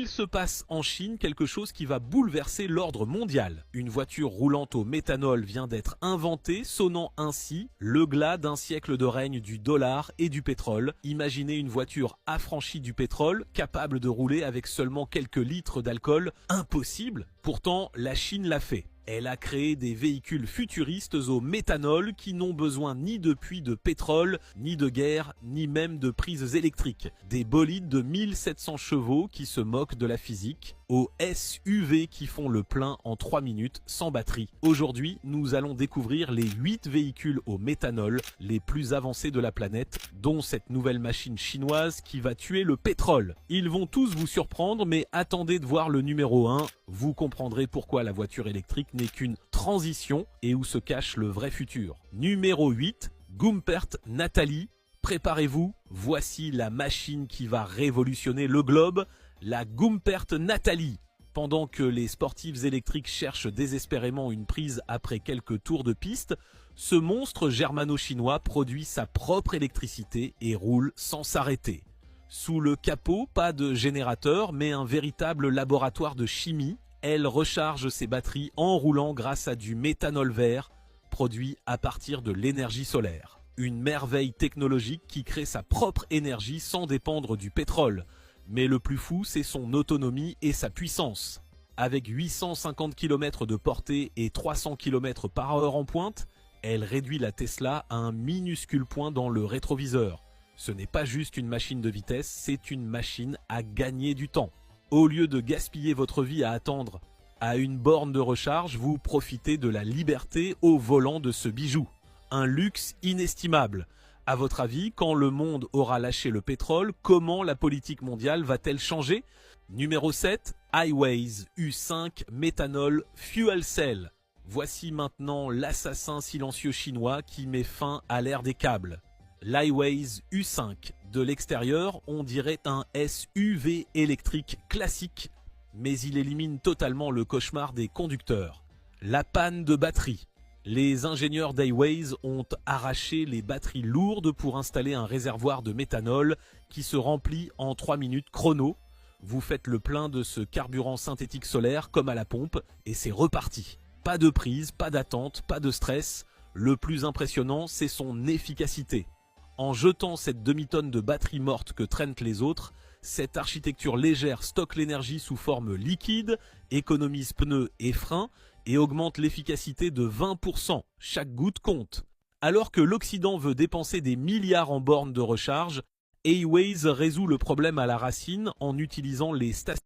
Il se passe en Chine quelque chose qui va bouleverser l'ordre mondial. Une voiture roulant au méthanol vient d'être inventée, sonnant ainsi le glas d'un siècle de règne du dollar et du pétrole. Imaginez une voiture affranchie du pétrole, capable de rouler avec seulement quelques litres d'alcool. Impossible! Pourtant, la Chine l'a fait. Elle a créé des véhicules futuristes au méthanol qui n'ont besoin ni de puits de pétrole, ni de guerre, ni même de prises électriques. Des bolides de 1700 chevaux qui se moquent de la physique, aux SUV qui font le plein en 3 minutes sans batterie. Aujourd'hui, nous allons découvrir les 8 véhicules au méthanol les plus avancés de la planète, dont cette nouvelle machine chinoise qui va tuer le pétrole. Ils vont tous vous surprendre, mais attendez de voir le numéro 1, vous comprendrez pourquoi la voiture électrique n'est qu'une transition et où se cache le vrai futur. Numéro 8, Gumpert Natalie. Préparez-vous, voici la machine qui va révolutionner le globe, la Gumpert Natalie. Pendant que les sportifs électriques cherchent désespérément une prise après quelques tours de piste, ce monstre germano-chinois produit sa propre électricité et roule sans s'arrêter. Sous le capot, pas de générateur, mais un véritable laboratoire de chimie. Elle recharge ses batteries en roulant grâce à du méthanol vert, produit à partir de l'énergie solaire. Une merveille technologique qui crée sa propre énergie sans dépendre du pétrole. Mais le plus fou, c'est son autonomie et sa puissance. Avec 850 km de portée et 300 km/h en pointe, elle réduit la Tesla à un minuscule point dans le rétroviseur. Ce n'est pas juste une machine de vitesse, c'est une machine à gagner du temps. Au lieu de gaspiller votre vie à attendre à une borne de recharge, vous profitez de la liberté au volant de ce bijou. Un luxe inestimable. À votre avis, quand le monde aura lâché le pétrole, comment la politique mondiale va-t-elle changer? Numéro 7, Hiways U5 Methanol Fuel Cell. Voici maintenant l'assassin silencieux chinois qui met fin à l'ère des câbles. L'Hiways U5. De l'extérieur, on dirait un SUV électrique classique, mais il élimine totalement le cauchemar des conducteurs. La panne de batterie. Les ingénieurs d'Hiways ont arraché les batteries lourdes pour installer un réservoir de méthanol qui se remplit en 3 minutes chrono. Vous faites le plein de ce carburant synthétique solaire comme à la pompe et c'est reparti. Pas de prise, pas d'attente, pas de stress. Le plus impressionnant, c'est son efficacité. En jetant cette demi-tonne de batterie morte que traînent les autres, cette architecture légère stocke l'énergie sous forme liquide, économise pneus et freins et augmente l'efficacité de 20%. Chaque goutte compte. Alors que l'Occident veut dépenser des milliards en bornes de recharge, Hiways résout le problème à la racine en utilisant les stations